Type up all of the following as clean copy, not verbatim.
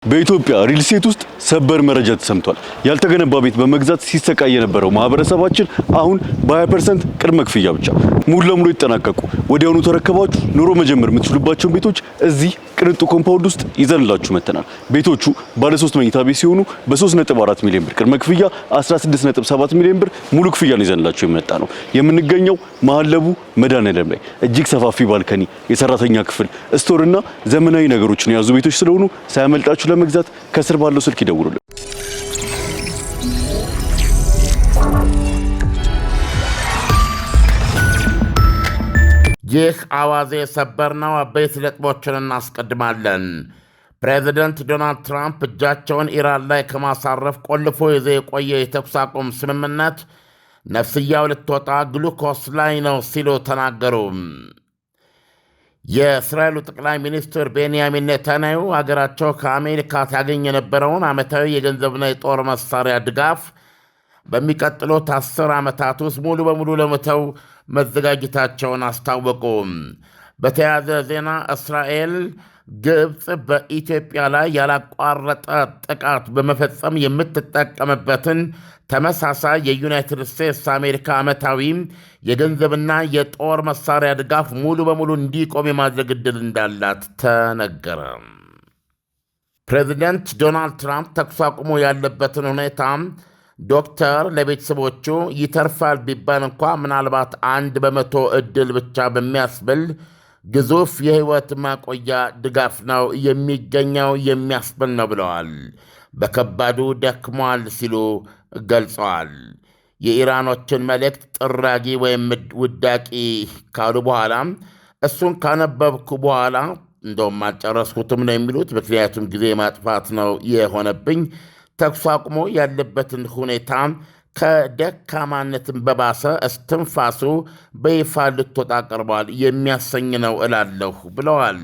በኢትዮጵያ ሪል ስቴት ውስጥ ሰበር መረጃ ተሰምቷል። ያልተገነባ ቤት በመግዛት ሲሰቃይ የነበረው ማህበረሰባችን አሁን በ20% ቅድመ ክፍያ ብቻ ሙሉ ለሙሉ ይጠናቀቁ ወዲያውኑ ተረከባችሁ ኑሮ መጀመር የምትችሉባቸው ቤቶች እዚህ ቅንጡ ኮምፓውንድ ውስጥ ይዘንላችሁ መተናል። ቤቶቹ ባለ 3 መኝታ ቤት ሲሆኑ በ3.4 ሚሊዮን ብር ቅድመ ክፍያ 16.7 ሚሊዮን ብር ሙሉ ክፍያን ይዘንላችሁ የመጣ ነው። የምንገኘው መሀል ለቡ መድኃኔዓለም ላይ እጅግ ሰፋፊ ባልከኒ፣ የሰራተኛ ክፍል፣ ስቶርና ዘመናዊ ነገሮችን የያዙ ቤቶች ስለሆኑ ሳያመልጣችሁ ለመግዛት ከስር ባለው ስልክ ይደውሉልን። ይህ አዋዜ ሰበር ነው። አበይት ነጥቦችን እናስቀድማለን። ፕሬዚደንት ዶናልድ ትራምፕ እጃቸውን ኢራን ላይ ከማሳረፍ ቆልፎ ይዞ የቆየ የተኩስ አቁም ስምምነት ነፍስያው ልትወጣ ግሉኮስ ላይ ነው ሲሉ ተናገሩ። የእስራኤሉ ጠቅላይ ሚኒስትር ቤንያሚን ኔታንያሁ አገራቸው ከአሜሪካ ታገኝ የነበረውን ዓመታዊ የገንዘብና የጦር መሳሪያ ድጋፍ በሚቀጥሉት 10 ዓመታት ውስጥ ሙሉ በሙሉ ለመተው መዘጋጀታቸውን አስታወቁ። በተያያዘ ዜና እስራኤል ግብፅ በኢትዮጵያ ላይ ያላቋረጠ ጥቃት በመፈጸም የምትጠቀምበትን ተመሳሳይ የዩናይትድ ስቴትስ አሜሪካ ዓመታዊ የገንዘብና የጦር መሳሪያ ድጋፍ ሙሉ በሙሉ እንዲቆም የማድረግ ዕድል እንዳላት ተነገረ። ፕሬዚደንት ዶናልድ ትራምፕ ተኩስ አቁሞ ያለበትን ሁኔታ ዶክተር ለቤተሰቦቹ ይተርፋል ቢባል እንኳ ምናልባት 1% ዕድል ብቻ በሚያስብል ግዙፍ የሕይወት ማቆያ ድጋፍ ነው የሚገኘው የሚያስብል ነው ብለዋል። በከባዱ ደክሟል ሲሉ ገልጸዋል። የኢራኖችን መልእክት ጥራጊ ወይም ውዳቂ ካሉ በኋላ እሱን ካነበብኩ በኋላ እንደውም አልጨረስኩትም ነው የሚሉት። ምክንያቱም ጊዜ ማጥፋት ነው የሆነብኝ። ተኩስ አቁሞ ያለበትን ሁኔታ ከደካማነትን በባሰ እስትንፋሱ በይፋ ልትወጣ ቀርቧል የሚያሰኝ ነው እላለሁ ብለዋል።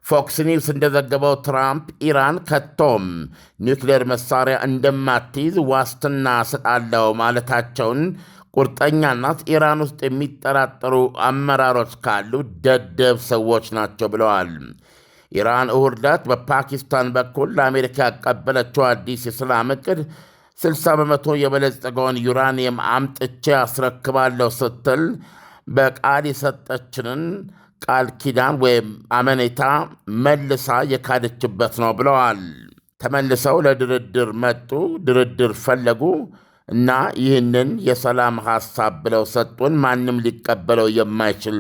ፎክስ ኒውስ እንደዘገበው ትራምፕ ኢራን ከቶም ኒውክሌር መሳሪያ እንደማትይዝ ዋስትና ሰጣለው ማለታቸውን ቁርጠኛናት ኢራን ውስጥ የሚጠራጠሩ አመራሮች ካሉ ደደብ ሰዎች ናቸው ብለዋል። ኢራን እሁድ ዕለት በፓኪስታን በኩል ለአሜሪካ ያቀበለችው አዲስ የሰላም ዕቅድ 60 በመቶ የበለጸገውን ዩራኒየም አምጥቼ አስረክባለሁ ስትል በቃል የሰጠችንን ቃል ኪዳን ወይም አመኔታ መልሳ የካደችበት ነው ብለዋል። ተመልሰው ለድርድር መጡ፣ ድርድር ፈለጉ እና ይህንን የሰላም ሐሳብ ብለው ሰጡን። ማንም ሊቀበለው የማይችል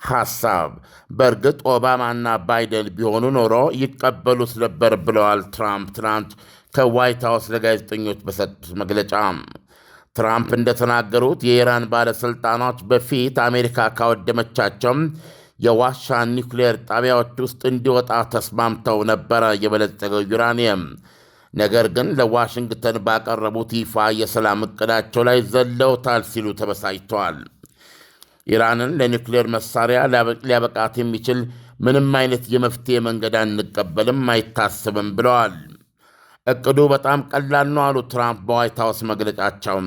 ሐሳብ። በእርግጥ ኦባማና ባይደን ቢሆኑ ኖሮ ይቀበሉት ነበር ብለዋል ትራምፕ ትናንት ከዋይት ሃውስ ለጋዜጠኞች በሰጡት መግለጫ። ትራምፕ እንደተናገሩት የኢራን ባለሥልጣኖች በፊት አሜሪካ ካወደመቻቸው የዋሻ ኒውክሌር ጣቢያዎች ውስጥ እንዲወጣ ተስማምተው ነበረ የበለጸገው ዩራኒየም። ነገር ግን ለዋሽንግተን ባቀረቡት ይፋ የሰላም ዕቅዳቸው ላይ ዘለውታል ሲሉ ተበሳጭተዋል። ኢራንን ለኒውክሌር መሳሪያ ሊያበቃት የሚችል ምንም አይነት የመፍትሔ መንገድ አንቀበልም፣ አይታሰብም ብለዋል። ዕቅዱ በጣም ቀላል ነው አሉ ትራምፕ በዋይት ሃውስ መግለጫቸው።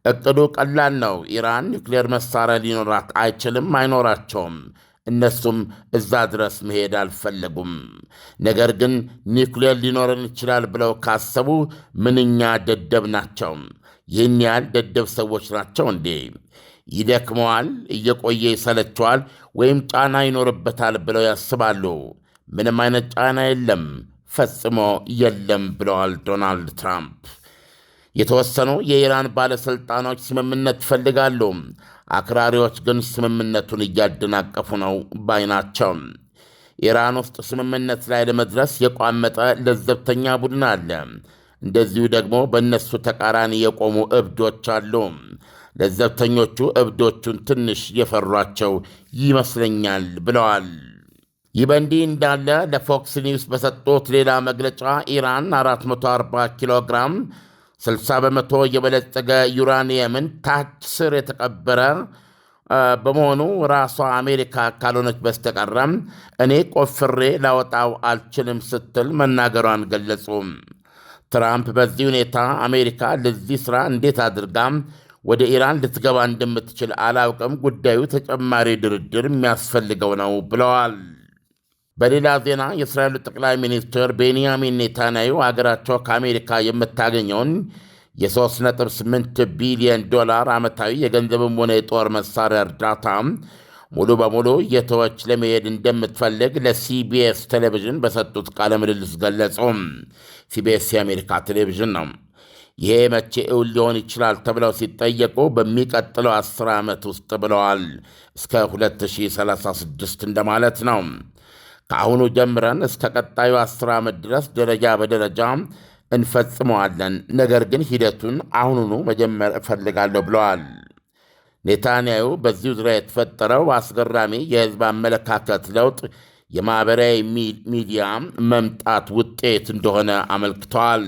ዕቅዱ ቀላል ነው። ኢራን ኒውክሌር መሳሪያ ሊኖራት አይችልም፣ አይኖራቸውም። እነሱም እዛ ድረስ መሄድ አልፈለጉም። ነገር ግን ኒውክሌር ሊኖረን ይችላል ብለው ካሰቡ ምንኛ ደደብ ናቸው! ይህን ያህል ደደብ ሰዎች ናቸው እንዴ? ይደክመዋል፣ እየቆየ ይሰለቸዋል፣ ወይም ጫና ይኖርበታል ብለው ያስባሉ። ምንም አይነት ጫና የለም፣ ፈጽሞ የለም ብለዋል ዶናልድ ትራምፕ። የተወሰኑ የኢራን ባለሥልጣኖች ስምምነት ይፈልጋሉ። አክራሪዎች ግን ስምምነቱን እያደናቀፉ ነው ባይ ናቸው። ኢራን ውስጥ ስምምነት ላይ ለመድረስ የቋመጠ ለዘብተኛ ቡድን አለ። እንደዚሁ ደግሞ በእነሱ ተቃራኒ የቆሙ እብዶች አሉ። ለዘብተኞቹ እብዶቹን ትንሽ የፈሯቸው ይመስለኛል ብለዋል። ይህ በእንዲህ እንዳለ ለፎክስ ኒውስ በሰጡት ሌላ መግለጫ ኢራን 440 ኪሎ ግራም 60 በመቶ የበለጸገ ዩራኒየምን ታች ስር የተቀበረ በመሆኑ ራሷ አሜሪካ ካልሆነች በስተቀረም እኔ ቆፍሬ ላወጣው አልችልም ስትል መናገሯን ገለጹ። ትራምፕ በዚህ ሁኔታ አሜሪካ ለዚህ ሥራ እንዴት አድርጋም ወደ ኢራን ልትገባ እንደምትችል አላውቅም፣ ጉዳዩ ተጨማሪ ድርድር የሚያስፈልገው ነው ብለዋል። በሌላ ዜና የእስራኤሉ ጠቅላይ ሚኒስትር ቤንያሚን ኔታንያሁ አገራቸው ከአሜሪካ የምታገኘውን የ3.8 ቢሊዮን ዶላር ዓመታዊ የገንዘብም ሆነ የጦር መሳሪያ እርዳታ ሙሉ በሙሉ የተወች ለመሄድ እንደምትፈልግ ለሲቢኤስ ቴሌቪዥን በሰጡት ቃለ ምልልስ ገለጹ። ሲቢኤስ የአሜሪካ ቴሌቪዥን ነው። ይሄ መቼ እውን ሊሆን ይችላል ተብለው ሲጠየቁ በሚቀጥለው 10 ዓመት ውስጥ ብለዋል። እስከ 2036 እንደማለት ነው። ከአሁኑ ጀምረን እስከ ቀጣዩ 10 ዓመት ድረስ ደረጃ በደረጃ እንፈጽመዋለን። ነገር ግን ሂደቱን አሁኑኑ መጀመር እፈልጋለሁ ብለዋል። ኔታንያሁ በዚሁ ዙሪያ የተፈጠረው አስገራሚ የሕዝብ አመለካከት ለውጥ የማኅበራዊ ሚዲያ መምጣት ውጤት እንደሆነ አመልክተዋል።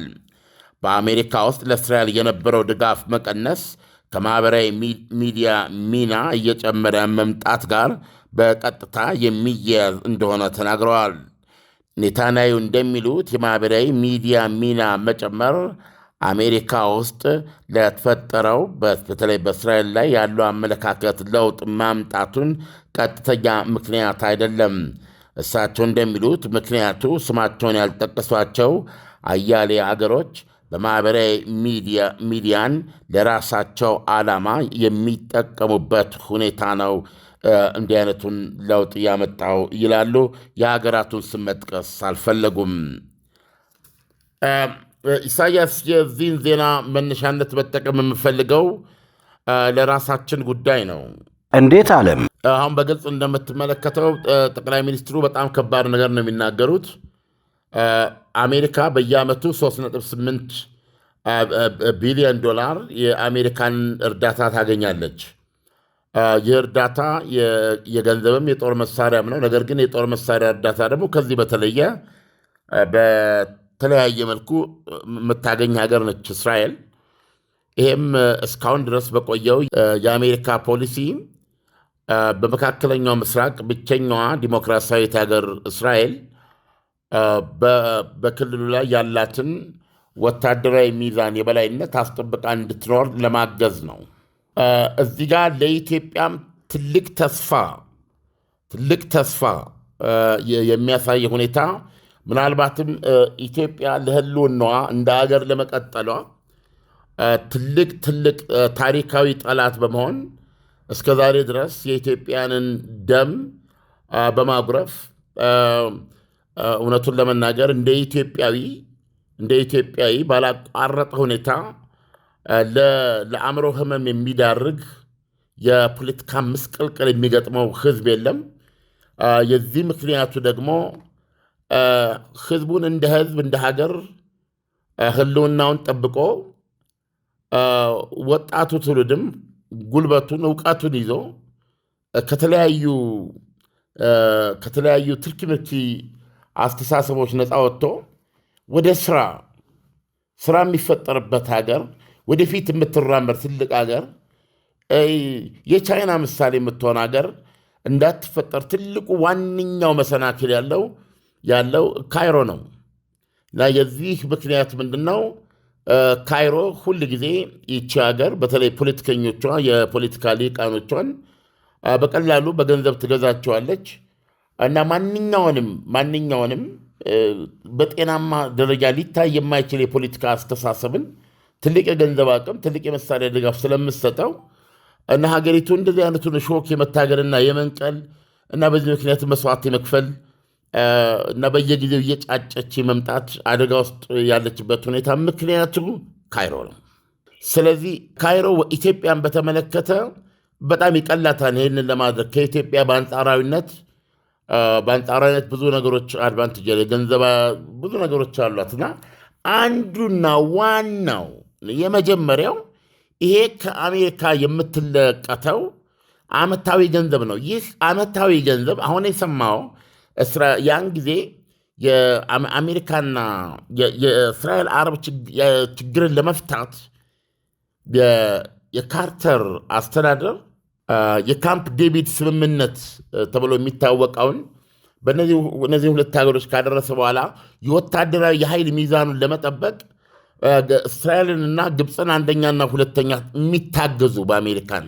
በአሜሪካ ውስጥ ለእስራኤል የነበረው ድጋፍ መቀነስ ከማኅበራዊ ሚዲያ ሚና እየጨመረ መምጣት ጋር በቀጥታ የሚያያዝ እንደሆነ ተናግረዋል። ኔታንያሁ እንደሚሉት የማኅበራዊ ሚዲያ ሚና መጨመር አሜሪካ ውስጥ ለተፈጠረው በተለይ በእስራኤል ላይ ያለው አመለካከት ለውጥ ማምጣቱን ቀጥተኛ ምክንያት አይደለም። እሳቸው እንደሚሉት ምክንያቱ ስማቸውን ያልጠቀሷቸው አያሌ አገሮች በማኅበራዊ ሚዲያን ለራሳቸው ዓላማ የሚጠቀሙበት ሁኔታ ነው እንዲህ አይነቱን ለውጥ ያመጣው ይላሉ። የሀገራቱን ስም መጥቀስ አልፈለጉም። ኢሳያስ፣ የዚህን ዜና መነሻነት መጠቀም የምፈልገው ለራሳችን ጉዳይ ነው። እንዴት አለም? አሁን በግልጽ እንደምትመለከተው ጠቅላይ ሚኒስትሩ በጣም ከባድ ነገር ነው የሚናገሩት። አሜሪካ በየዓመቱ 3.8 ቢሊዮን ዶላር የአሜሪካን እርዳታ ታገኛለች። ይህ እርዳታ የገንዘብም የጦር መሳሪያም ነው። ነገር ግን የጦር መሳሪያ እርዳታ ደግሞ ከዚህ በተለየ በተለያየ መልኩ የምታገኝ ሀገር ነች እስራኤል። ይህም እስካሁን ድረስ በቆየው የአሜሪካ ፖሊሲ በመካከለኛው ምስራቅ ብቸኛዋ ዲሞክራሲያዊት ሀገር እስራኤል በክልሉ ላይ ያላትን ወታደራዊ ሚዛን የበላይነት አስጠብቃ እንድትኖር ለማገዝ ነው። እዚህ ጋር ለኢትዮጵያም ትልቅ ተስፋ የሚያሳይ ሁኔታ ምናልባትም ኢትዮጵያ ለሕልውናዋ እንደ ሀገር ለመቀጠሏ ትልቅ ታሪካዊ ጠላት በመሆን እስከ ዛሬ ድረስ የኢትዮጵያንን ደም በማጉረፍ እውነቱን ለመናገር እንደ ኢትዮጵያዊ ባላቋረጠ ሁኔታ ለአእምሮ ህመም የሚዳርግ የፖለቲካ ምስቅልቅል የሚገጥመው ህዝብ የለም። የዚህ ምክንያቱ ደግሞ ህዝቡን እንደ ህዝብ እንደ ሀገር ህልውናውን ጠብቆ ወጣቱ ትውልድም ጉልበቱን እውቀቱን ይዞ ከተለያዩ ትርኪ ምርኪ አስተሳሰቦች ነፃ ወጥቶ ወደ ስራ የሚፈጠርበት ሀገር፣ ወደፊት የምትራመድ ትልቅ ሀገር፣ የቻይና ምሳሌ የምትሆን ሀገር እንዳትፈጠር ትልቁ ዋነኛው መሰናክል ያለው ካይሮ ነው እና የዚህ ምክንያት ምንድን ነው? ካይሮ ሁል ጊዜ ይቺ ሀገር በተለይ ፖለቲከኞቿ የፖለቲካ ሊቃኖቿን በቀላሉ በገንዘብ ትገዛቸዋለች እና ማንኛውንም በጤናማ ደረጃ ሊታይ የማይችል የፖለቲካ አስተሳሰብን ትልቅ የገንዘብ አቅም፣ ትልቅ የመሳሪያ ድጋፍ ስለምሰጠው እና ሀገሪቱ እንደዚህ አይነቱን ሾክ የመታገልና የመንቀል እና በዚህ ምክንያት መስዋዕት የመክፈል እና በየጊዜው እየጫጨች የመምጣት አደጋ ውስጥ ያለችበት ሁኔታ ምክንያቱ ካይሮ ነው። ስለዚህ ካይሮ ኢትዮጵያን በተመለከተ በጣም ይቀላታል ይህንን ለማድረግ ከኢትዮጵያ በአንጻራዊነት ብዙ ነገሮች አድቫንቴጅ የገንዘብ ብዙ ነገሮች አሏትና አንዱና ዋናው የመጀመሪያው ይሄ ከአሜሪካ የምትለቀተው ዓመታዊ ገንዘብ ነው። ይህ ዓመታዊ ገንዘብ አሁን የሰማው ያን ጊዜ የአሜሪካና የእስራኤል አረብ ችግርን ለመፍታት የካርተር አስተዳደር የካምፕ ዴቪድ ስምምነት ተብሎ የሚታወቀውን በእነዚህ ሁለት ሀገሮች ካደረሰ በኋላ የወታደራዊ የኃይል ሚዛኑን ለመጠበቅ እስራኤልንና ግብፅን አንደኛና ሁለተኛ የሚታገዙ በአሜሪካን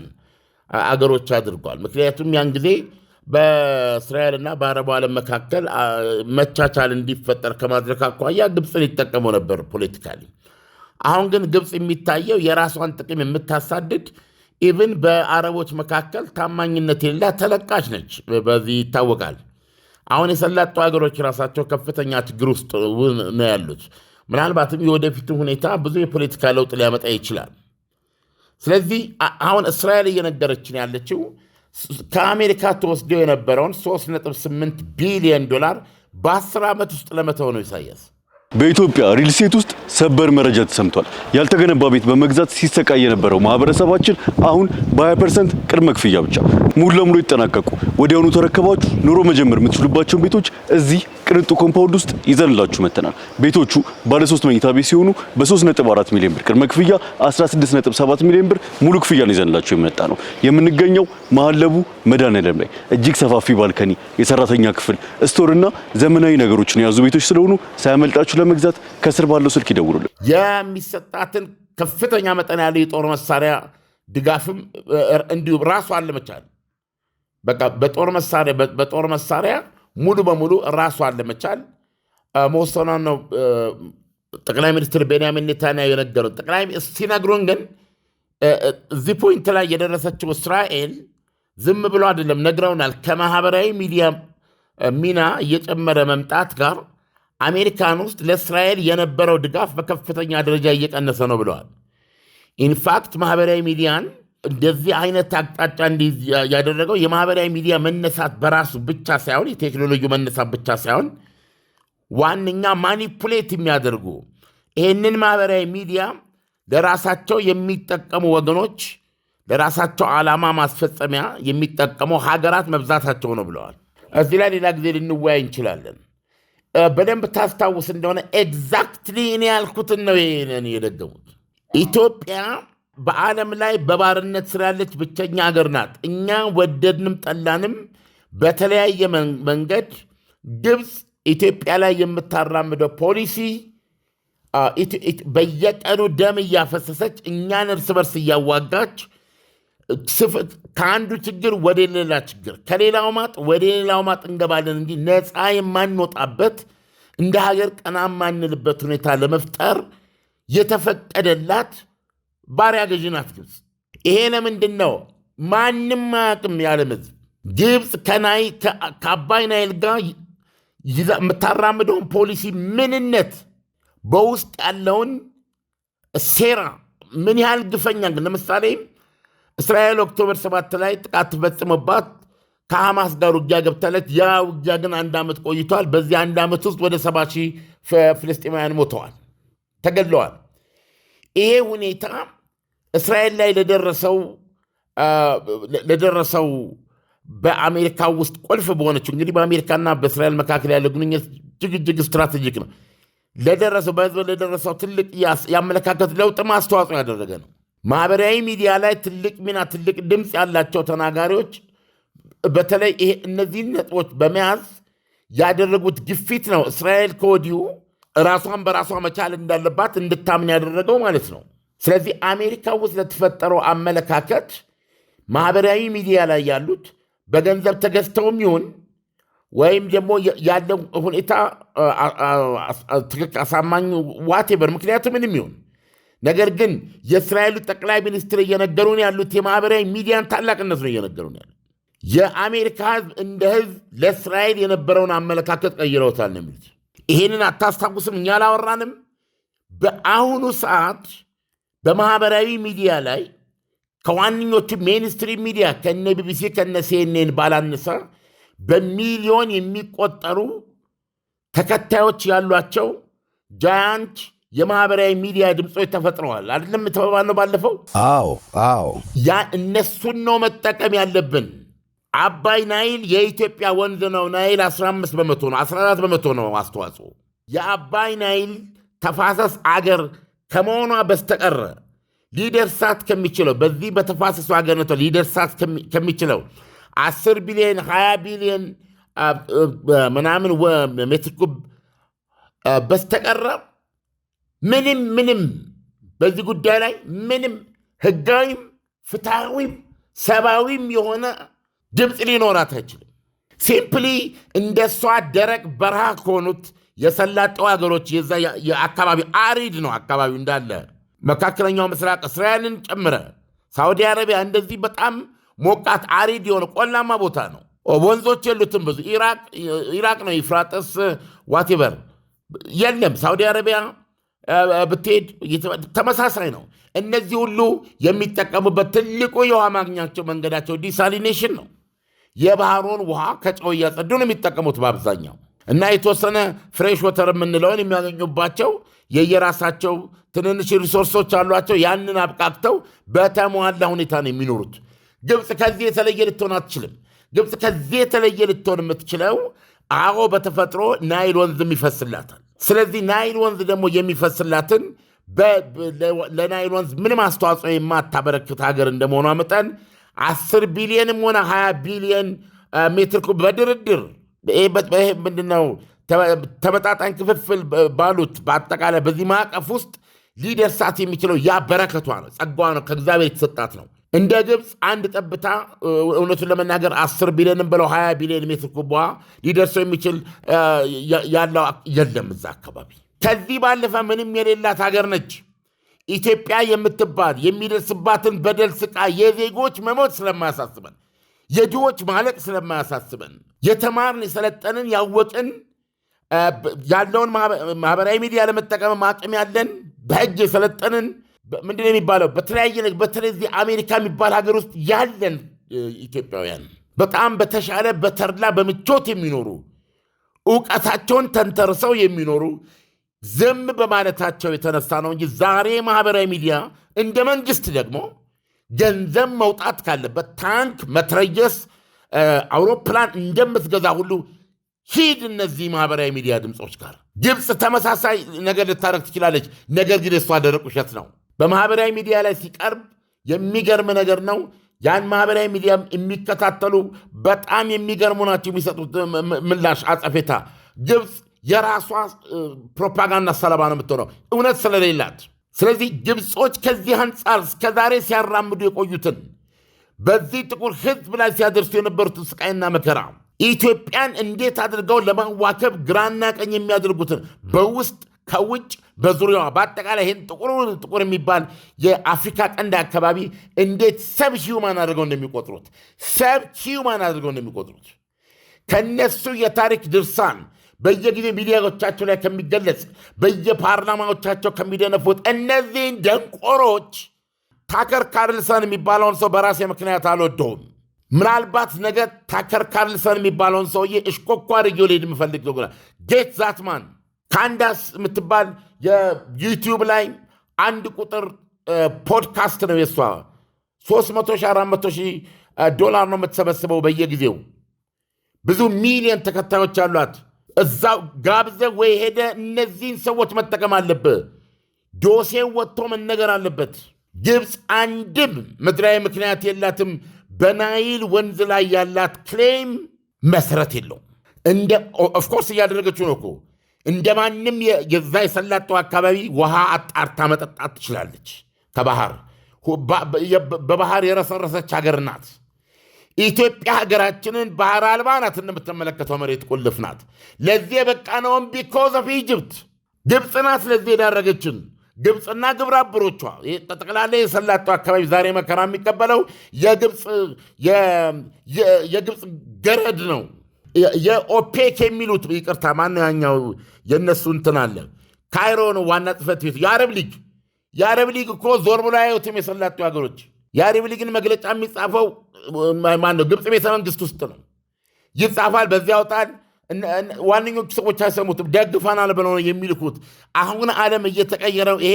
አገሮች አድርጓል። ምክንያቱም ያን ጊዜ በእስራኤልና በአረቡ ዓለም መካከል መቻቻል እንዲፈጠር ከማድረግ አኳያ ግብፅን ይጠቀመው ነበር ፖለቲካሊ። አሁን ግን ግብፅ የሚታየው የራሷን ጥቅም የምታሳድድ ኢቭን በአረቦች መካከል ታማኝነት የሌላ ተለቃሽ ነች። በዚህ ይታወቃል። አሁን የሰላጡ ሀገሮች ራሳቸው ከፍተኛ ችግር ውስጥ ነው ያሉት። ምናልባትም የወደፊቱ ሁኔታ ብዙ የፖለቲካ ለውጥ ሊያመጣ ይችላል። ስለዚህ አሁን እስራኤል እየነገረችን ያለችው ከአሜሪካ ተወስደው የነበረውን $3.8 ቢሊዮን በ10 ዓመት ውስጥ ለመተው ነው። ኢሳያስ በኢትዮጵያ ሪል ስቴት ውስጥ ሰበር መረጃ ተሰምቷል። ያልተገነባ ቤት በመግዛት ሲሰቃይ የነበረው ማህበረሰባችን አሁን በ20% ቅድመ ክፍያ ብቻ ሙሉ ለሙሉ ይጠናቀቁ ወዲያውኑ ተረከባችሁ ኑሮ መጀመር የምትችሉባቸውን ቤቶች እዚህ ቅንጡ ኮምፓውንድ ውስጥ ይዘንላችሁ መተናል። ቤቶቹ ባለ 3 መኝታ ቤት ሲሆኑ በ3.4 ሚሊዮን ብር ቅድመ ክፍያ 16.7 ሚሊዮን ብር ሙሉ ክፍያን ይዘንላችሁ የመጣ ነው። የምንገኘው መሐለቡ መድኃኔዓለም ላይ እጅግ ሰፋፊ ባልከኒ፣ የሰራተኛ ክፍል፣ ስቶርና ዘመናዊ ነገሮችን የያዙ ቤቶች ስለሆኑ ሳያመልጣችሁ ለመግዛት ከስር ባለው ስልክ ይደውሉልን። የሚሰጣትን ከፍተኛ መጠን ያለው የጦር መሳሪያ ድጋፍም እንዲሁ ራሷን ለመቻል በቃ በጦር መሳሪያ ሙሉ በሙሉ ራሷን ለመቻል መወሰኗን ነው ጠቅላይ ሚኒስትር ቤንያሚን ኔታንያሁ የነገሩት። ጠቅላይ ሲነግሩን ግን እዚህ ፖይንት ላይ የደረሰችው እስራኤል ዝም ብሎ አይደለም፣ ነግረውናል። ከማህበራዊ ሚዲያ ሚና እየጨመረ መምጣት ጋር አሜሪካን ውስጥ ለእስራኤል የነበረው ድጋፍ በከፍተኛ ደረጃ እየቀነሰ ነው ብለዋል። ኢንፋክት ማህበራዊ ሚዲያን እንደዚህ አይነት አቅጣጫ እንዲይዝ ያደረገው የማህበራዊ ሚዲያ መነሳት በራሱ ብቻ ሳይሆን የቴክኖሎጂ መነሳት ብቻ ሳይሆን ዋነኛ ማኒፑሌት የሚያደርጉ ይህንን ማህበራዊ ሚዲያ ለራሳቸው የሚጠቀሙ ወገኖች፣ ለራሳቸው ዓላማ ማስፈጸሚያ የሚጠቀሙ ሀገራት መብዛታቸው ነው ብለዋል። እዚህ ላይ ሌላ ጊዜ ልንወያይ እንችላለን። በደንብ ታስታውስ እንደሆነ ኤግዛክትሊ እኔ ያልኩትን ነው የደገሙት። ኢትዮጵያ በዓለም ላይ በባርነት ስር ያለች ብቸኛ ሀገር ናት። እኛ ወደድንም ጠላንም በተለያየ መንገድ ግብፅ ኢትዮጵያ ላይ የምታራምደው ፖሊሲ በየቀኑ ደም እያፈሰሰች እኛን እርስ በርስ እያዋጋች ከአንዱ ችግር ወደ ሌላ ችግር ከሌላው ማጥ ወደ ሌላው ማጥ እንገባለን እንጂ ነፃ የማንወጣበት እንደ ሀገር ቀና የማንልበት ሁኔታ ለመፍጠር የተፈቀደላት ባሪያ ገዢ ናት ግብፅ። ይሄ ለምንድን ነው? ማንም አያውቅም ያለም ህዝብ ግብፅ ከአባይ ናይል ጋር የምታራምደውን ፖሊሲ ምንነት፣ በውስጥ ያለውን ሴራ ምን ያህል ግፈኛ። ለምሳሌ እስራኤል ኦክቶበር 7 ላይ ጥቃት ተፈጽሞባት ከሐማስ ጋር ውጊያ ገብታለች። ያ ውጊያ ግን 1 ዓመት ቆይቷል። በዚህ 1 ዓመት ውስጥ ወደ 70,000 ፍልስጤማውያን ሞተዋል፣ ተገድለዋል። ይሄ ሁኔታ እስራኤል ላይ ለደረሰው በአሜሪካ ውስጥ ቁልፍ በሆነችው እንግዲህ በአሜሪካና በእስራኤል መካከል ያለ ግንኙነት እጅግ ስትራቴጂክ ነው። በህዝብ ለደረሰው ትልቅ የአመለካከት ለውጥ ማስተዋጽኦ ያደረገ ነው። ማህበራዊ ሚዲያ ላይ ትልቅ ሚና ትልቅ ድምፅ ያላቸው ተናጋሪዎች በተለይ እነዚህን ነጥቦች በመያዝ ያደረጉት ግፊት ነው እስራኤል ከወዲሁ ራሷን በራሷ መቻል እንዳለባት እንድታምን ያደረገው ማለት ነው። ስለዚህ አሜሪካ ውስጥ ለተፈጠረው አመለካከት ማህበራዊ ሚዲያ ላይ ያሉት በገንዘብ ተገዝተውም ይሁን ወይም ደግሞ ያለው ሁኔታ አሳማኝ ዋቴበር ምክንያቱ ምንም ይሁን፣ ነገር ግን የእስራኤሉ ጠቅላይ ሚኒስትር እየነገሩን ያሉት የማህበራዊ ሚዲያን ታላቅነት ነው እየነገሩን ያሉት። የአሜሪካ ህዝብ እንደ ህዝብ ለእስራኤል የነበረውን አመለካከት ቀይረውታል ነው የሚሉት። ይሄንን አታስታውስም? እኛ አላወራንም? በአሁኑ ሰዓት በማህበራዊ ሚዲያ ላይ ከዋነኞቹ ሜንስትሪም ሚዲያ ከነ ቢቢሲ ከነ ሲኤንኤን ባላነሰ በሚሊዮን የሚቆጠሩ ተከታዮች ያሏቸው ጃያንት የማህበራዊ ሚዲያ ድምፆች ተፈጥረዋል። አይደለም ተባባልነው ባለፈው? አዎ። ያ እነሱን ነው መጠቀም ያለብን። አባይ ናይል የኢትዮጵያ ወንዝ ነው። ናይል 15 በመቶ ነው፣ 14 በመቶ ነው አስተዋጽኦ። የአባይ ናይል ተፋሰስ አገር ከመሆኗ በስተቀረ ሊደርሳት ከሚችለው በዚህ በተፋሰሱ አገርነቷ ሊደርሳት ከሚችለው 10 ቢሊዮን 20 ቢሊዮን ምናምን ሜትር ኩብ በስተቀረ ምንም በዚህ ጉዳይ ላይ ምንም ህጋዊም ፍትሐዊም ሰብአዊም የሆነ ድምፅ ሊኖራት አይችልም። ሲምፕሊ እንደሷ ደረቅ በረሃ ከሆኑት የሰላጠው ሀገሮች የዛ የአካባቢ አሪድ ነው አካባቢው እንዳለ መካከለኛው ምስራቅ እስራኤልን ጨምረ ሳውዲ አረቢያ እንደዚህ በጣም ሞቃት አሪድ የሆነ ቆላማ ቦታ ነው። ወንዞች የሉትም ብዙ። ኢራቅ ነው ኢፍራጥስ ዋቴቨር የለም። ሳውዲ አረቢያ ብትሄድ ተመሳሳይ ነው። እነዚህ ሁሉ የሚጠቀሙበት ትልቁ የውሃ ማግኛቸው መንገዳቸው ዲሳሊኔሽን ነው። የባህሩን ውሃ ከጨው እያጸዱ ነው የሚጠቀሙት በአብዛኛው እና የተወሰነ ፍሬሽ ወተር የምንለውን የሚያገኙባቸው የየራሳቸው ትንንሽ ሪሶርሶች አሏቸው። ያንን አብቃቅተው በተሟላ ሁኔታ ነው የሚኖሩት። ግብፅ ከዚህ የተለየ ልትሆን አትችልም። ግብፅ ከዚህ የተለየ ልትሆን የምትችለው አዎ በተፈጥሮ ናይል ወንዝም ይፈስላታል። ስለዚህ ናይል ወንዝ ደግሞ የሚፈስላትን ለናይል ወንዝ ምንም አስተዋጽኦ የማታበረክት ሀገር እንደመሆኗ መጠን 10 ቢሊዮንም ሆነ 20 ቢሊዮን ሜትር ኩብ በድርድር ይሄ ምንድነው ተመጣጣኝ ክፍፍል ባሉት በአጠቃላይ በዚህ ማዕቀፍ ውስጥ ሊደርሳት የሚችለው ያ በረከቷ ነው፣ ጸጋዋ ነው፣ ከእግዚአብሔር የተሰጣት ነው። እንደ ግብፅ አንድ ጠብታ እውነቱን ለመናገር 10 ቢሊዮንም ብለው 20 ቢሊዮን ሜትር ኩብ ሊደርሰው የሚችል ያለው የለም እዛ አካባቢ። ከዚህ ባለፈ ምንም የሌላት ሀገር ነች ኢትዮጵያ የምትባል። የሚደርስባትን በደል ስቃ የዜጎች መሞት ስለማያሳስበን፣ የድሆች ማለቅ ስለማያሳስበን፣ የተማርን የሰለጠንን ያወቅን ያለውን ማህበራዊ ሚዲያ ለመጠቀም አቅም ያለን በህግ የሰለጠንን ምንድነው የሚባለው በተለይ አሜሪካ የሚባል ሀገር ውስጥ ያለን ኢትዮጵያውያን በጣም በተሻለ በተድላ በምቾት የሚኖሩ ዕውቀታቸውን ተንተርሰው የሚኖሩ ዝም በማለታቸው የተነሳ ነው እንጂ ዛሬ ማህበራዊ ሚዲያ እንደ መንግስት ደግሞ ገንዘብ መውጣት ካለበት ታንክ፣ መትረየስ፣ አውሮፕላን እንደምትገዛ ሁሉ ሂድ እነዚህ ማህበራዊ ሚዲያ ድምፆች ጋር። ግብፅ ተመሳሳይ ነገር ልታደርግ ትችላለች። ነገር ግን እሷ ደረቅ ውሸት ነው። በማህበራዊ ሚዲያ ላይ ሲቀርብ የሚገርም ነገር ነው። ያን ማህበራዊ ሚዲያ የሚከታተሉ በጣም የሚገርሙ ናቸው የሚሰጡት ምላሽ አጸፌታ። ግብፅ የራሷ ፕሮፓጋንዳ ሰለባ ነው የምትሆነው እውነት ስለሌላት። ስለዚህ ግብፆች ከዚህ አንጻር እስከዛሬ ሲያራምዱ የቆዩትን በዚህ ጥቁር ህዝብ ላይ ሲያደርሱ የነበሩትን ስቃይና መከራ ኢትዮጵያን እንዴት አድርገው ለማዋከብ ግራና ቀኝ የሚያደርጉትን በውስጥ ከውጭ በዙሪያዋ በአጠቃላይ ይህን ጥቁር የሚባል የአፍሪካ ቀንድ አካባቢ እንዴት ሰብ ሂውማን አድርገው እንደሚቆጥሩት ከነሱ የታሪክ ድርሳን በየጊዜ ሚዲያዎቻቸው ላይ ከሚገለጽ በየፓርላማዎቻቸው ከሚደነፉት እነዚህን ደንቆሮች ታከር ካርልሰን የሚባለውን ሰው በራሴ ምክንያት አልወደውም። ምናልባት ነገ ታከር ካርልሰን የሚባለውን ሰውዬ እሽኮኳ አድርጌ ልሄድ የምፈልግ ነው። ጌት ዛትማን ካንዳስ የምትባል የዩቲዩብ ላይ 1 ቁጥር ፖድካስት ነው የሷ 300,000-400,000 ዶላር ነው የምትሰበስበው በየጊዜው። ብዙ ሚሊዮን ተከታዮች አሏት። እዛው ጋብዘ ወይ ሄደ እነዚህን ሰዎች መጠቀም አለብህ። ዶሴው ወጥቶ መነገር አለበት። ግብፅ አንድም ምድራዊ ምክንያት የላትም። በናይል ወንዝ ላይ ያላት ክሌም መሰረት የለው። ኦፍኮርስ እያደረገችው ነው እኮ እንደ ማንም የዛ የሰላጠው አካባቢ ውሃ አጣርታ መጠጣት ትችላለች። ከባህር በባህር የረሰረሰች ሀገር ናት። ኢትዮጵያ ሀገራችንን ባህር አልባ ናት። እንደምትመለከተው መሬት ቁልፍ ናት። ለዚህ የበቃ ነውም ቢኮዝ ኦፍ ኢጅፕት። ግብፅ ናት ለዚህ የዳረገችን። ግብፅና ግብረ አበሮቿ ጠቅላላ የሰላጠው አካባቢ ዛሬ መከራ የሚቀበለው የግብፅ ገረድ ነው። የኦፔክ የሚሉት ይቅርታ፣ ማነው ያኛው የእነሱ እንትን አለ ካይሮ ነው ዋና ጽሕፈት ቤቱ። የአረብ ሊግ እኮ ዞር ብሎ አያዩትም የሰላጠው ሀገሮች። የአረብ ሊግን መግለጫ የሚጻፈው ማነው? ግብፅ ቤተ መንግስት ውስጥ ነው ይጻፋል፣ በዚያ ያወጣል። ዋነኞቹ ሰዎች አይሰሙትም፣ ደግፈናል ብለው ነው የሚልኩት። አሁን ዓለም እየተቀየረው ይሄ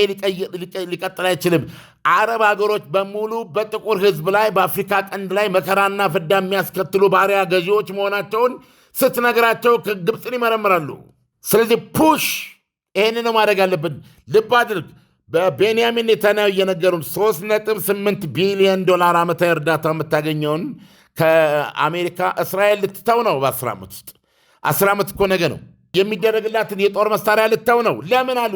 ሊቀጥል አይችልም። አረብ ሀገሮች በሙሉ በጥቁር ህዝብ ላይ በአፍሪካ ቀንድ ላይ መከራና ፍዳ የሚያስከትሉ ባሪያ ገዢዎች መሆናቸውን ስትነግራቸው ግብፅን ይመረምራሉ። ስለዚህ ፑሽ ይህንን ማድረግ አለብን። ልብ አድርግ። በቤንያሚን ኔታንያሁ እየነገሩን 3.8 ቢሊዮን ዶላር ዓመታዊ እርዳታ የምታገኘውን ከአሜሪካ እስራኤል ልትተው ነው በ10 ዓመት ውስጥ። 10 ዓመት እኮ ነገ ነው። የሚደረግላትን የጦር መሳሪያ ልተው ነው። ለምን አሉ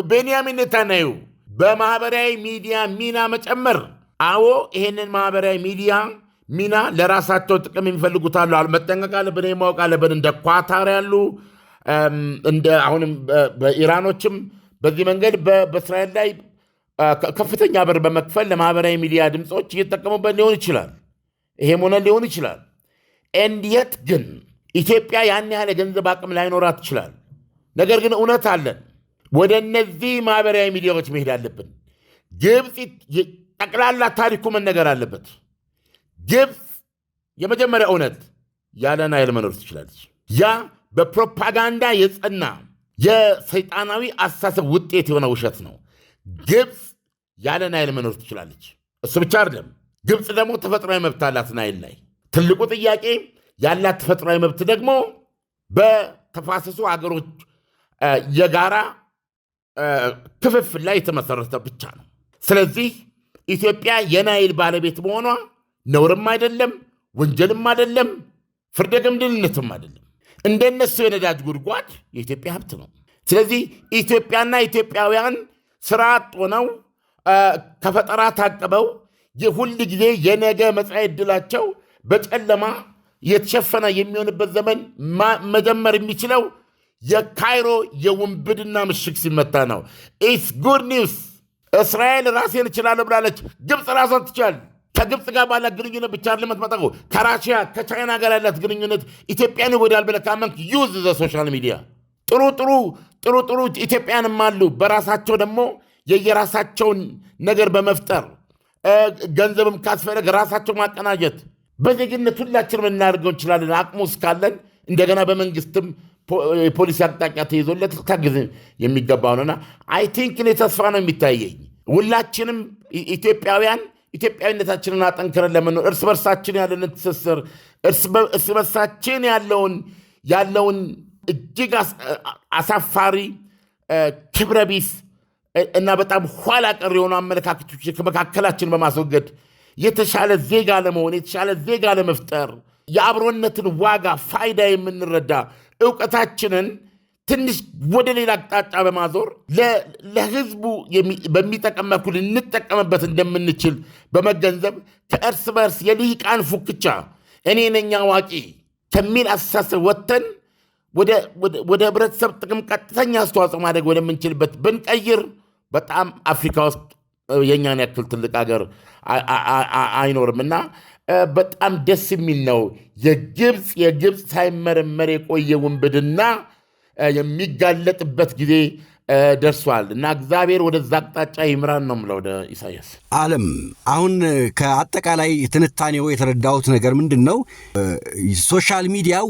ቤንያሚን ኔታንያሁ? በማህበራዊ ሚዲያ ሚና መጨመር። አዎ ይሄንን ማህበራዊ ሚዲያ ሚና ለራሳቸው ጥቅም የሚፈልጉት አሉ። መጠንቀቅ አለብን፣ ማወቅ አለብን። እንደ ኳታር ያሉ እንደ አሁንም በኢራኖችም በዚህ መንገድ በእስራኤል ላይ ከፍተኛ ብር በመክፈል ለማህበራዊ ሚዲያ ድምፆች እየተጠቀሙበት ሊሆን ይችላል። ይሄም ሆነ ሊሆን ይችላል። እንዴት ግን ኢትዮጵያ ያን ያህል የገንዘብ አቅም ላይኖራት ይችላል። ነገር ግን እውነት አለን። ወደ እነዚህ ማህበራዊ ሚዲያዎች መሄድ አለብን። ግብፅ ጠቅላላ ታሪኩ መነገር አለበት። ግብፅ የመጀመሪያ እውነት ያለ ናይል መኖር ትችላለች። ያ በፕሮፓጋንዳ የጸና የሰይጣናዊ አስተሳሰብ ውጤት የሆነ ውሸት ነው። ግብፅ ያለ ናይል መኖር ትችላለች። እሱ ብቻ አይደለም። ግብፅ ደግሞ ተፈጥሯዊ መብት አላት ናይል ላይ። ትልቁ ጥያቄ ያላት ተፈጥሯዊ መብት ደግሞ በተፋሰሱ አገሮች የጋራ ክፍፍል ላይ የተመሰረተ ብቻ ነው። ስለዚህ ኢትዮጵያ የናይል ባለቤት መሆኗ ነውርም አይደለም፣ ወንጀልም አይደለም፣ ፍርደ ገምድልነትም አይደለም። እንደነሱ የነዳጅ ጉድጓድ የኢትዮጵያ ሀብት ነው። ስለዚህ ኢትዮጵያና ኢትዮጵያውያን ስራ አጥ ሆነው ከፈጠራ ታቅበው የሁል ጊዜ የነገ መጻኢ ዕድላቸው በጨለማ የተሸፈነ የሚሆንበት ዘመን መጀመር የሚችለው የካይሮ የውንብድና ምሽግ ሲመታ ነው። ኢትስ ጉድ ኒውስ። እስራኤል ራሴን እችላለሁ ብላለች። ግብፅ ራሷን ትችላል። ከግብፅ ጋር ባላት ግንኙነት ብቻ ለምትመጣው ከራሽያ ከቻይና ጋር ያላት ግንኙነት ኢትዮጵያን ይወዳል ብለህ ካመንክ ዩዝ ዘ ሶሻል ሚዲያ። ጥሩ ኢትዮጵያንም አሉ። በራሳቸው ደግሞ የየራሳቸውን ነገር በመፍጠር ገንዘብም ካስፈለገ ራሳቸው ማቀናጀት በዜግነት ሁላችንም እናደርገው እንችላለን። አቅሙ እስካለን እንደገና በመንግስትም ፖሊሲ አቅጣጫ ተይዞለት ታግዝ የሚገባው ነውና አይ ቲንክ እኔ ተስፋ ነው የሚታየኝ። ሁላችንም ኢትዮጵያውያን ኢትዮጵያዊነታችንን አጠንክረን ለመኖር እርስ በርሳችን ያለን ትስስር እርስ በርሳችን ያለውን እጅግ አሳፋሪ ክብረቢስ እና በጣም ኋላ ቀር የሆኑ አመለካከቶች ከመካከላችን በማስወገድ የተሻለ ዜጋ ለመሆን የተሻለ ዜጋ ለመፍጠር የአብሮነትን ዋጋ ፋይዳ የምንረዳ እውቀታችንን ትንሽ ወደ ሌላ አቅጣጫ በማዞር ለህዝቡ በሚጠቅም መልኩ ልንጠቀምበት እንደምንችል በመገንዘብ ከእርስ በርስ የልሂቃን ፉክቻ እኔ ነኝ አዋቂ ከሚል አስተሳሰብ ወጥተን ወደ ህብረተሰብ ጥቅም ቀጥተኛ አስተዋጽኦ ማድረግ ወደምንችልበት ብንቀይር በጣም አፍሪካ ውስጥ የእኛን ያክል ትልቅ ሀገር አይኖርምና በጣም ደስ የሚል ነው። የግብፅ ሳይመረመር የቆየ ውንብድና የሚጋለጥበት ጊዜ ደርሷል እና እግዚአብሔር ወደዛ አቅጣጫ ይምራን ነው የምለው። ወደ ኢሳያስ አለም አሁን ከአጠቃላይ ትንታኔው የተረዳሁት ነገር ምንድን ነው? ሶሻል ሚዲያው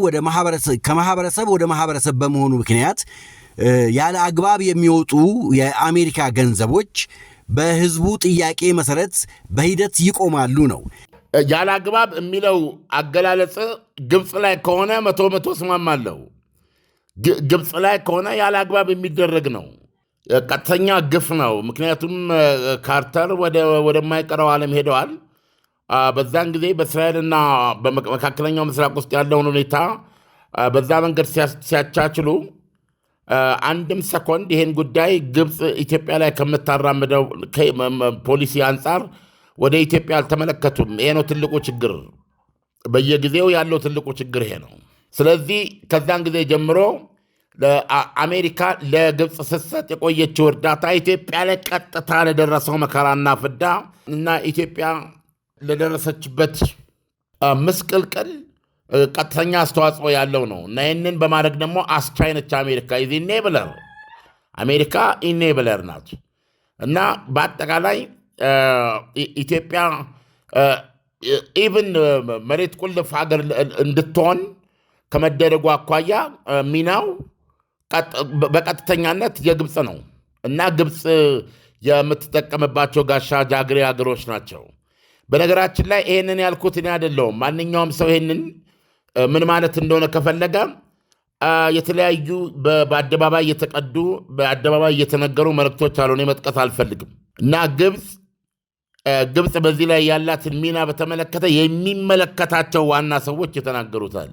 ከማህበረሰብ ወደ ማህበረሰብ በመሆኑ ምክንያት ያለ አግባብ የሚወጡ የአሜሪካ ገንዘቦች በህዝቡ ጥያቄ መሰረት በሂደት ይቆማሉ ነው። ያለ አግባብ የሚለው አገላለጽ ግብፅ ላይ ከሆነ መቶ እስማማለሁ። ግብፅ ላይ ከሆነ ያለ አግባብ የሚደረግ ነው፣ ቀጥተኛ ግፍ ነው። ምክንያቱም ካርተር ወደማይቀረው ዓለም ሄደዋል። በዛን ጊዜ በእስራኤልና በመካከለኛው ምስራቅ ውስጥ ያለውን ሁኔታ በዛ መንገድ ሲያቻችሉ አንድም ሰኮንድ ይሄን ጉዳይ ግብፅ ኢትዮጵያ ላይ ከምታራምደው ፖሊሲ አንጻር ወደ ኢትዮጵያ አልተመለከቱም። ይሄ ነው ትልቁ ችግር። በየጊዜው ያለው ትልቁ ችግር ይሄ ነው። ስለዚህ ከዛን ጊዜ ጀምሮ አሜሪካ ለግብፅ ስትሰጥ የቆየችው እርዳታ ኢትዮጵያ ላይ ቀጥታ ለደረሰው መከራና ፍዳ እና ኢትዮጵያ ለደረሰችበት ምስቅልቅል ቀጥተኛ አስተዋጽኦ ያለው ነው እና ይህንን በማድረግ ደግሞ አስቻይነች አሜሪካ ኢኔብለር ናት እና በአጠቃላይ ኢትዮጵያ ኢቭን መሬት ቁልፍ ሀገር እንድትሆን ከመደረጉ አኳያ ሚናው በቀጥተኛነት የግብፅ ነው እና ግብፅ የምትጠቀምባቸው ጋሻ ጃግሬ ሀገሮች ናቸው። በነገራችን ላይ ይሄንን ያልኩት እኔ አይደለሁም። ማንኛውም ሰው ይሄንን ምን ማለት እንደሆነ ከፈለገ የተለያዩ በአደባባይ የተቀዱ በአደባባይ የተነገሩ መልእክቶች አልሆነ መጥቀስ አልፈልግም እና ግብፅ በዚህ ላይ ያላትን ሚና በተመለከተ የሚመለከታቸው ዋና ሰዎች የተናገሩታል።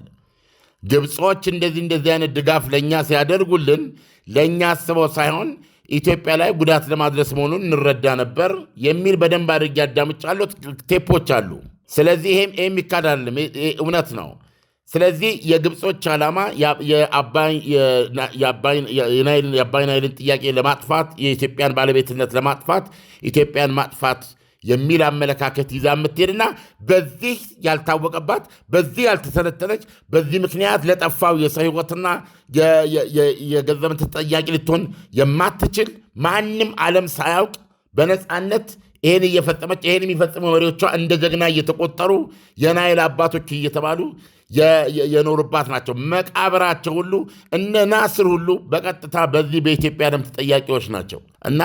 ግብጾች እንደዚህ አይነት ድጋፍ ለእኛ ሲያደርጉልን ለእኛ አስበው ሳይሆን ኢትዮጵያ ላይ ጉዳት ለማድረስ መሆኑን እንረዳ ነበር የሚል በደንብ አድርጌ አዳምጫለሁ። ቴፖች አሉ። ስለዚህ ይሄም ይካዳል እውነት ነው። ስለዚህ የግብጾች ዓላማ የአባይ ናይልን ጥያቄ ለማጥፋት የኢትዮጵያን ባለቤትነት ለማጥፋት ኢትዮጵያን ማጥፋት የሚል አመለካከት ይዛ የምትሄድና በዚህ ያልታወቀባት በዚህ ያልተሰለጠነች በዚህ ምክንያት ለጠፋው የሰው ሕይወትና የገንዘብ ተጠያቂ ልትሆን የማትችል ማንም ዓለም ሳያውቅ በነፃነት ይህን እየፈጸመች ይህን የሚፈጽሙ መሪዎቿ እንደ ጀግና እየተቆጠሩ የናይል አባቶች እየተባሉ የኖሩባት ናቸው። መቃብራቸው ሁሉ እነ ናስር ሁሉ በቀጥታ በዚህ በኢትዮጵያ ደም ተጠያቂዎች ናቸው። እና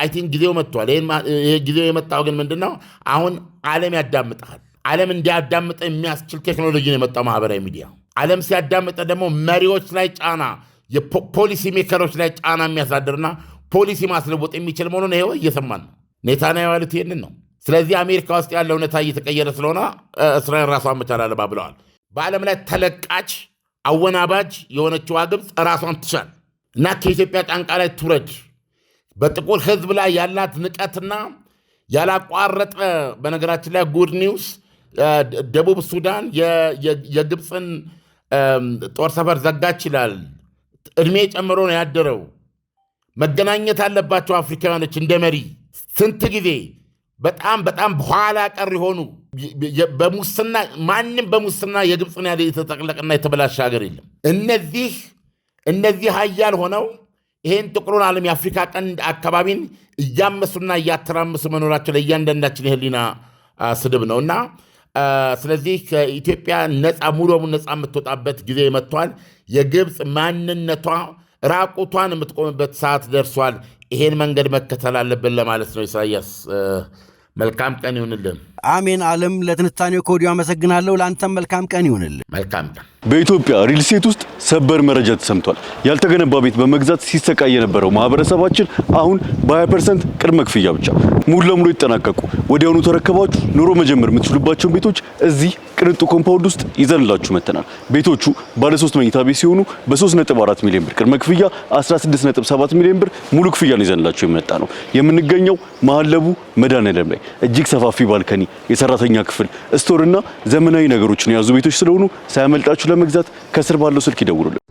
አይ ቲንክ ጊዜው መጥቷል። ይሄ ጊዜው የመጣው ግን ምንድነው? አሁን ዓለም ያዳምጣል። ዓለም እንዲያዳምጥ የሚያስችል ቴክኖሎጂ ነው የመጣው ማህበራዊ ሚዲያ። ዓለም ሲያዳምጥ ደግሞ መሪዎች ላይ ጫና የፖሊሲ ሜከሮች ላይ ጫና የሚያሳድርና ፖሊሲ ማስለወጥ የሚችል መሆኑን ይሄው እየሰማን ነው። ኔታንያሁ ያሉት ይሄንን ነው። ስለዚህ አሜሪካ ውስጥ ያለው ሁኔታ እየተቀየረ ስለሆነ እስራኤል ራሷን መቻል አለባት ብለዋል። በዓለም ላይ ተለቃች አወናባጅ የሆነችው ግብፅ ራሷን ትቻል እና ከኢትዮጵያ ጫንቃ ላይ ትውረድ። በጥቁር ሕዝብ ላይ ያላት ንቀትና ያላቋረጠ በነገራችን ላይ ጉድ ኒውስ ደቡብ ሱዳን የግብፅን ጦር ሰፈር ዘጋች ይላል። እድሜ ጨምሮ ነው ያደረው። መገናኘት አለባቸው አፍሪካውያኖች እንደ መሪ። ስንት ጊዜ በጣም በኋላ ቀር የሆኑ በሙስና ማንም በሙስና የግብፅን ያለ የተጠቅለቅና የተበላሸ ሀገር የለም። እነዚህ ሀያል ሆነው ይሄን ጥቁሩን ዓለም የአፍሪካ ቀንድ አካባቢን እያመሱና እያተራመሱ መኖራቸው ለእያንዳንዳችን የህሊና ስድብ ነው እና ስለዚህ ከኢትዮጵያ ሙሉ በሙሉ ነፃ የምትወጣበት ጊዜ መጥቷል። የግብፅ ማንነቷ ራቁቷን የምትቆምበት ሰዓት ደርሷል። ይሄን መንገድ መከተል አለብን ለማለት ነው። ኢሳያስ መልካም ቀን ይሁንልን። አሜን። ዓለም ለትንታኔው ከወዲሁ አመሰግናለሁ። ለአንተም መልካም ቀን ይሁንልን። መልካም ቀን። በኢትዮጵያ ሪል ስቴት ውስጥ ሰበር መረጃ ተሰምቷል። ያልተገነባ ቤት በመግዛት ሲሰቃይ የነበረው ማህበረሰባችን አሁን በ20% ቅድመ ክፍያ ብቻ ሙሉ ለሙሉ ይጠናቀቁ። ወዲያውኑ ተረከባችሁ ኑሮ መጀመር የምትችሉባቸውን ቤቶች እዚህ ቅንጡ ኮምፓውንድ ውስጥ ይዘንላችሁ መተናል። ቤቶቹ ባለ 3 መኝታ ቤት ሲሆኑ በ3.4 ሚሊዮን ብር ቅድመ ክፍያ 16.7 ሚሊዮን ብር ሙሉ ክፍያ ነው ይዘንላችሁ የመጣ ነው። የምንገኘው መሀል ለቡ መድኃኔዓለም ላይ እጅግ ሰፋፊ ባልከኒ፣ የሰራተኛ ክፍል፣ ስቶርና ዘመናዊ ነገሮችን የያዙ ቤቶች ስለሆኑ ሳያመልጣችሁ ለመግዛት ከስር ባለው ስልክ ይደውሉልን።